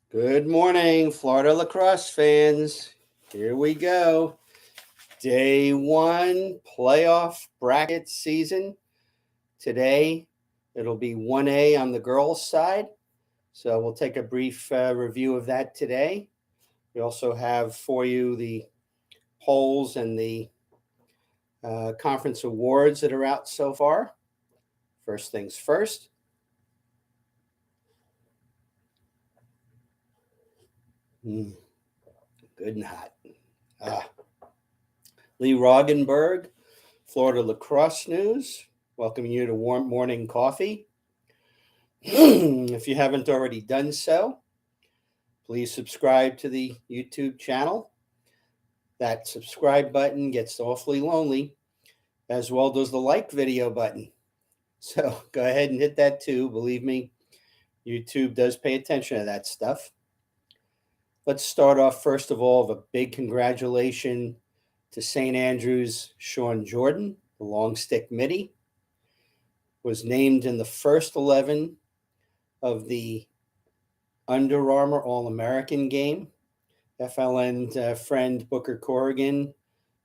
Good morning, Florida lacrosse fans. Here we go. Day one playoff bracket season. Today, it'll be 1A on the girls' side. So we'll take a brief review of that today. We also have for you the polls and the conference awards that are out so far. First things first. Good and hot. Lee Roggenberg, Florida Lacrosse News, welcoming you to Warm Morning Coffee. If you haven't already done so, please subscribe to the YouTube channel. That subscribe button gets awfully lonely, as well does the like video button. So go ahead and hit that too. Believe me, YouTube does pay attention to that stuff. Let's start off, first of all, with a big congratulations to St. Andrews' Sean Jordan, the long stick midi, was named in the first 11 of the Under Armour All-American game. FLN friend Booker Corrigan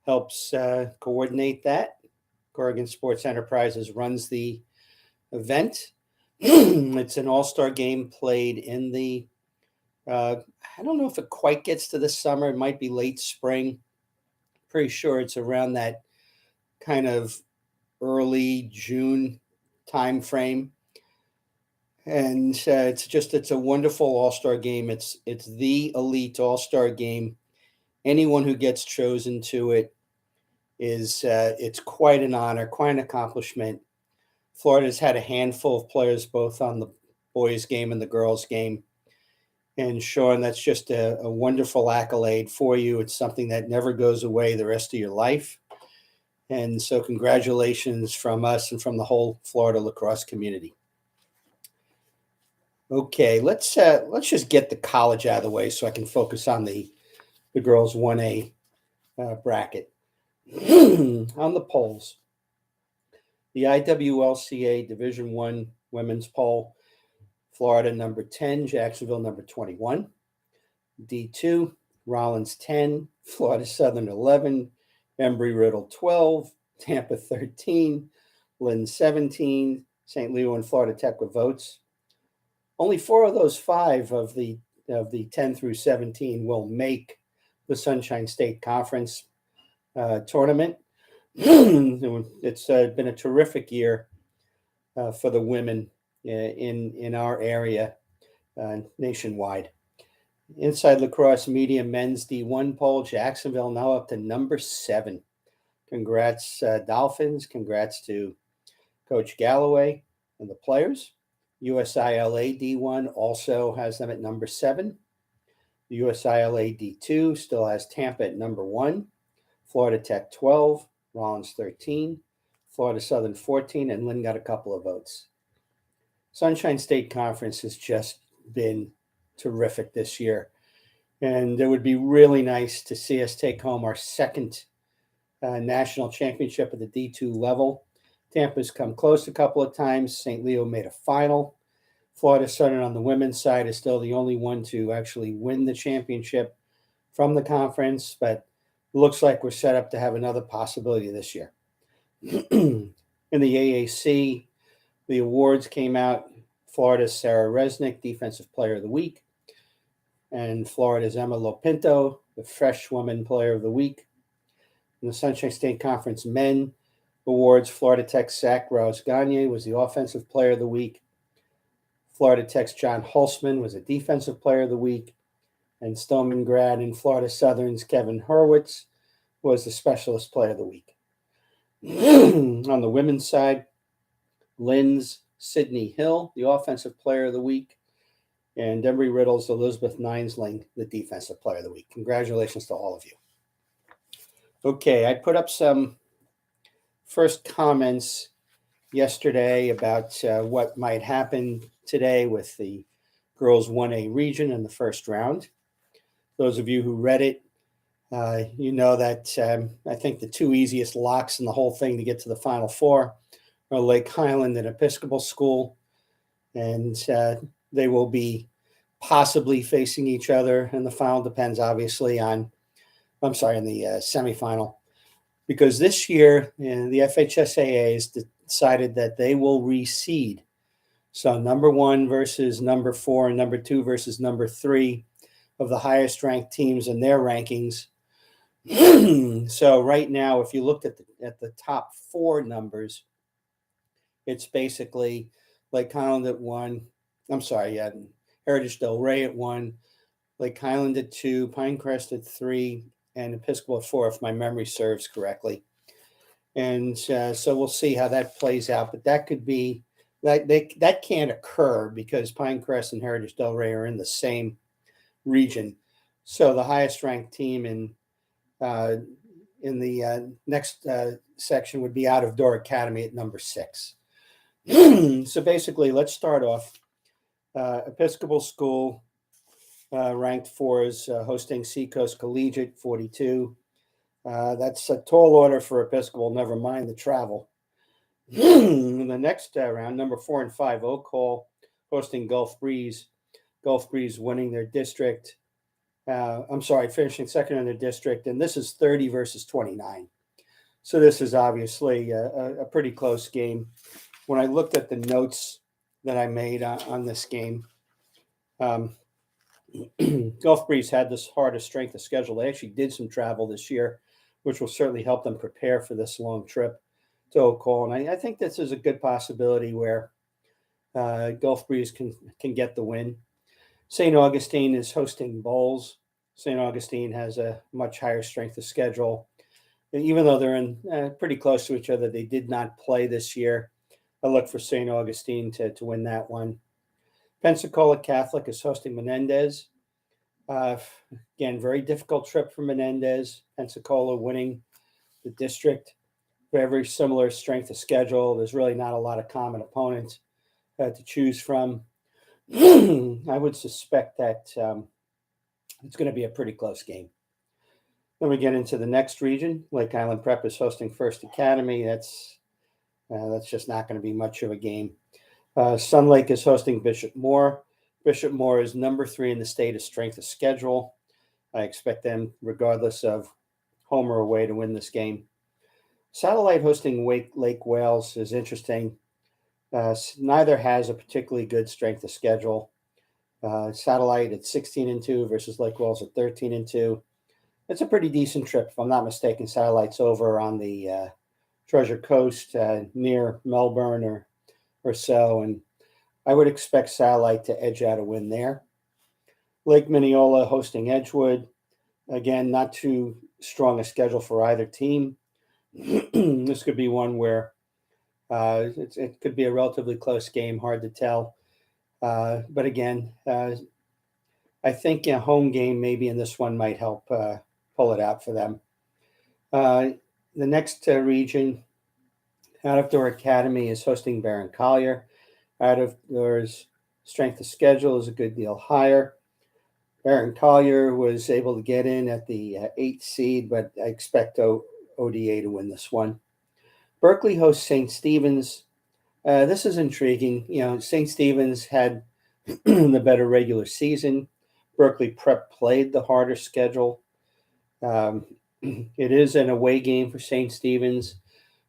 helps coordinate that. Corrigan Sports Enterprises runs the event. It's an all-star game played in the, I don't know if it quite gets to the summer. It might be late spring. Pretty sure it's around that kind of early June time frame. And it's a wonderful all-star game. It's the elite all-star game. Anyone who gets chosen to it is it's quite an honor, quite an accomplishment. Florida's had a handful of players both on the boys game and the girls game. And Sean, that's just a wonderful accolade for you. It's something that never goes away the rest of your life. And so congratulations from us and from the whole Florida lacrosse community. Okay, let's just get the college out of the way so I can focus on the girls 1A bracket. On the polls, the IWLCA Division I women's poll, Florida number 10, Jacksonville number 21. D2, Rollins 10, Florida Southern 11, Embry-Riddle 12, Tampa 13, Lynn 17, St. Leo and Florida Tech with votes. Only 4 of those 5 of the 10 through 17 will make the Sunshine State Conference tournament. It's been a terrific year for the women in our area nationwide. Inside Lacrosse Media Men's D1 poll, Jacksonville now up to number 7. Congrats, Dolphins. Congrats to Coach Galloway and the players. USILA D1 also has them at number 7. The USILA D2 still has Tampa at number 1. Florida Tech 12, Rollins 13, Florida Southern 14, and Lynn got a couple of votes. Sunshine State Conference has just been terrific this year. And it would be really nice to see us take home our second national championship at the D2 level. Tampa's come close a couple of times. St. Leo made a final. Florida Southern on the women's side is still the only one to actually win the championship from the conference, but it looks like we're set up to have another possibility this year. In the AAC, the awards came out. Florida's Sarah Resnick, Defensive Player of the Week, and Florida's Emma Lopinto, the Freshwoman Player of the Week. In the Sunshine State Conference Men awards, Florida Tech's Zach Rouse-Gagne was the Offensive Player of the Week. Florida Tech's John Holzman was a Defensive Player of the Week. And Stoneman grad in Florida Southern's Kevin Hurwitz was the Specialist Player of the Week. On the women's side, Lynn's Sydney Hill, the Offensive Player of the Week, and Embry-Riddle's Elizabeth Ninesling, the Defensive Player of the Week. Congratulations to all of you. Okay, I put up some first comments yesterday about what might happen today with the girls 1A region in the first round. Those of you who read it, you know that I think the 2 easiest locks in the whole thing to get to the Final Four are Lake Highland and Episcopal School, and they will be possibly facing each other in the final. Depends obviously on, I'm sorry, in the semifinal, because this year the FHSAA has decided that they will reseed. So number 1 versus number 4 and number 2 versus number 3 of the highest ranked teams in their rankings. So right now, if you looked at the top 4 numbers, it's basically Lake Highland at 1. I'm sorry, yeah, Heritage Del Rey at 1, Lake Highland at 2, Pinecrest at 3, and Episcopal at 4, if my memory serves correctly. And so we'll see how that plays out. But that could be that can't occur because Pinecrest and Heritage Del Rey are in the same region. So the highest ranked team in the next section would be Out of Door Academy at number 6. So basically, let's start off. Episcopal School ranked 4 is hosting Seacoast Collegiate 42. That's a tall order for Episcopal, never mind the travel. In the next round, number 4 and 5, Oak Hall hosting Gulf Breeze. Gulf Breeze winning their district. Finishing second in their district. And this is 30 versus 29. So this is obviously a pretty close game. When I looked at the notes that I made on this game, Gulf Breeze had this hardest strength of schedule. They actually did some travel this year, which will certainly help them prepare for this long trip to Oak Hall. And I think this is a good possibility where Gulf Breeze can get the win. St. Augustine is hosting Bowls. St. Augustine has a much higher strength of schedule. Even though they're in pretty close to each other, they did not play this year. I look for St. Augustine to win that one. Pensacola Catholic is hosting Menendez. Again, very difficult trip for Menendez. Pensacola winning the district. Very similar strength of schedule. There's really not a lot of common opponents to choose from. I would suspect that it's going to be a pretty close game. Then we get into the next region. Lake Island Prep is hosting First Academy. That's just not going to be much of a game. Sun Lake is hosting Bishop Moore. Bishop Moore is number 3 in the state of strength of schedule. I expect them, regardless of home or away, to win this game. Satellite hosting Lake Wales is interesting. Neither has a particularly good strength of schedule. Satellite at 16-2 versus Lake Wales at 13-2. It's a pretty decent trip, if I'm not mistaken. Satellite's over on the Treasure Coast near Melbourne or so, and I would expect Satellite to edge out a win there. Lake Mineola hosting Edgewood. Again, not too strong a schedule for either team. This could be one where it could be a relatively close game, hard to tell. But again, I think a home game maybe in this one might help pull it out for them. The next region, Out of Door Academy is hosting Barron Collier. Out of Door's strength of schedule is a good deal higher. Barron Collier was able to get in at the 8th seed, but I expect ODA to win this one. Berkeley hosts St. Stephen's. This is intriguing. St. Stephen's had the better regular season. Berkeley Prep played the harder schedule. It is an away game for St. Stephen's.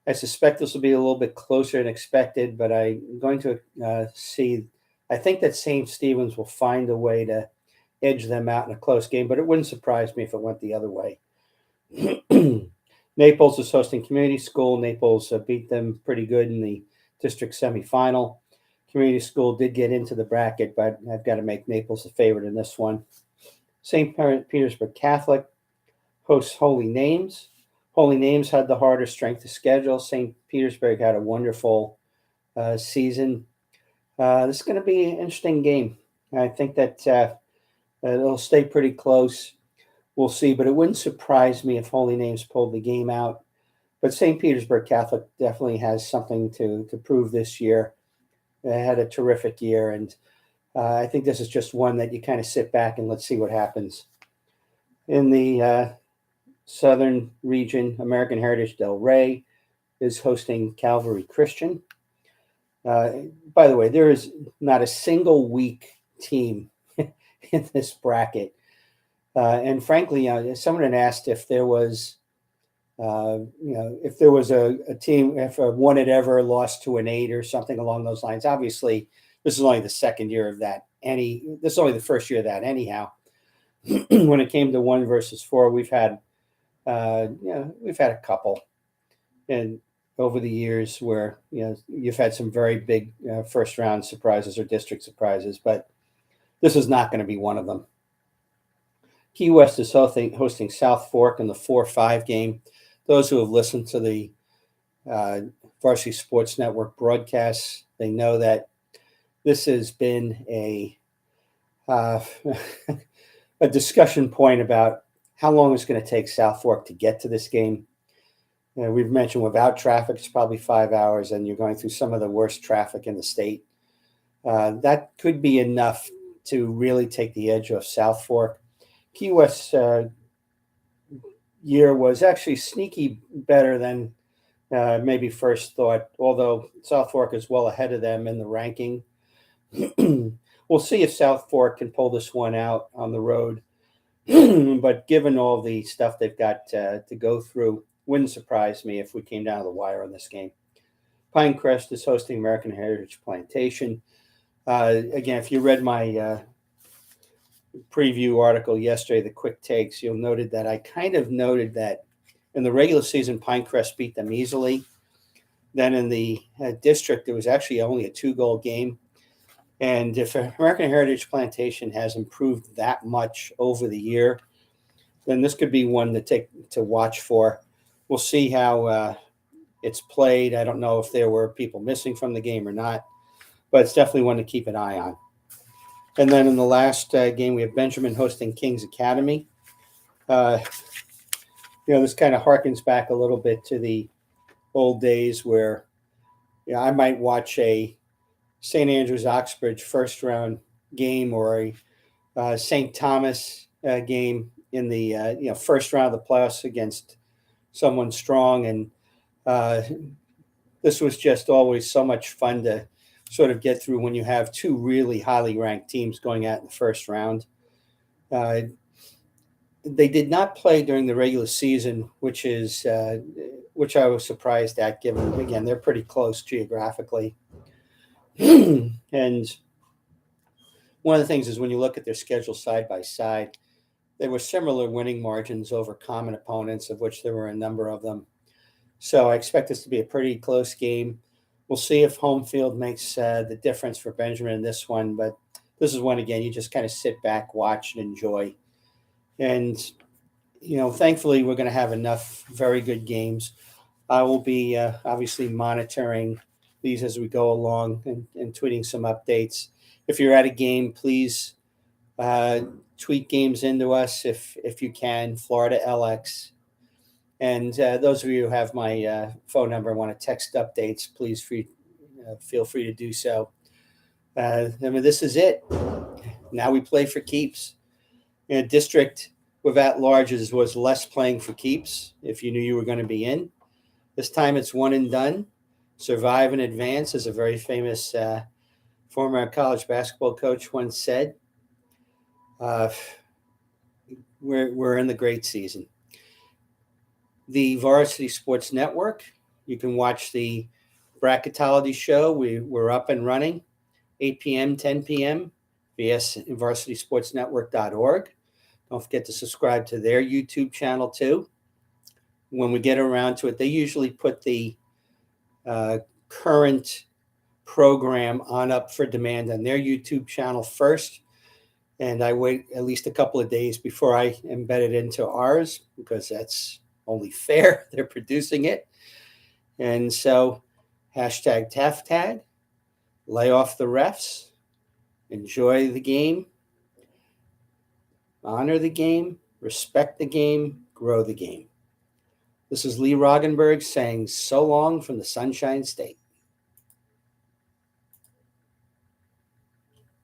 I suspect this will be a little bit closer than expected, but I'm going to I think that St. Stephen's will find a way to edge them out in a close game, but it wouldn't surprise me if it went the other way. Naples is hosting Community School. Naples beat them pretty good in the district semifinal. Community School did get into the bracket, but I've got to make Naples the favorite in this one. St. Petersburg Catholic hosts Holy Names. Holy Names had the harder strength of schedule. St. Petersburg had a wonderful season. This is going to be an interesting game. I think that it'll stay pretty close. We'll see, but it wouldn't surprise me if Holy Names pulled the game out. But St. Petersburg Catholic definitely has something to prove this year. They had a terrific year, and I think this is just one that you kind of sit back and let's see what happens. In the southern region, American Heritage Del Rey is hosting Calvary Christian. By the way, there is not a single weak team in this bracket. And frankly, someone had asked if there was, if there was a team, if one had ever lost to an 8 or something along those lines. Obviously, this is only the second year of that. This is only the first year of that, anyhow. When it came to 1 versus 4, we've had a couple, and over the years where you've had some very big first round surprises or district surprises, but this is not going to be one of them. Key West is hosting South Fork in the 4-5 game. Those who have listened to the Varsity Sports Network broadcasts, they know that this has been a a discussion point about how long it's going to take South Fork to get to this game. We've mentioned without traffic, it's probably 5 hours, and you're going through some of the worst traffic in the state. That could be enough to really take the edge off South Fork. Key West's year was actually sneaky better than maybe first thought, although South Fork is well ahead of them in the ranking. We'll see if South Fork can pull this one out on the road. But given all the stuff they've got to go through, wouldn't surprise me if we came down to the wire on this game. Pinecrest is hosting American Heritage Plantation. Again, if you read my preview article yesterday, the quick takes, you'll noted that I kind of noted that in the regular season, Pinecrest beat them easily. Then in the district, it was actually only a 2-goal game. And if American Heritage Plantation has improved that much over the year, then this could be one to watch for. We'll see how it's played. I don't know if there were people missing from the game or not, but it's definitely one to keep an eye on. And then in the last game, we have Benjamin hosting Kings Academy. This kind of harkens back a little bit to the old days where I might watch a St. Andrews Oxbridge first round game or a St. Thomas game in the first round of the playoffs against someone strong, and this was just always so much fun to sort of get through when you have 2 really highly ranked teams going out in the first round. They did not play during the regular season, which I was surprised at, given, again, they're pretty close geographically. And one of the things is when you look at their schedule side by side, there were similar winning margins over common opponents, of which there were a number of them. So I expect this to be a pretty close game. We'll see if home field makes the difference for Benjamin in this one. But this is one, again, you just kind of sit back, watch, and enjoy. And, thankfully, we're going to have enough very good games. I will be obviously monitoring these as we go along and tweeting some updates. If you're at a game, please tweet games into us if you can, Florida LX. And those of you who have my phone number and want to text updates, please feel free to do so. This is it. Now we play for keeps. In a district with at-larges was less playing for keeps if you knew you were going to be in. This time it's one and done. Survive and advance, as a very famous former college basketball coach once said. We're in the great season. The Varsity Sports Network, you can watch the bracketology show. We're up and running, 8 p.m., 10 p.m., via varsitysportsnetwork.org. Don't forget to subscribe to their YouTube channel, too. When we get around to it, they usually put the current program on up for demand on their YouTube channel first. And I wait at least a couple of days before I embed it into ours, because that's only fair. They're producing it. And so #TAFTAG, lay off the refs, enjoy the game, honor the game, respect the game, grow the game. This is Lee Roggenberg saying so long from the Sunshine State.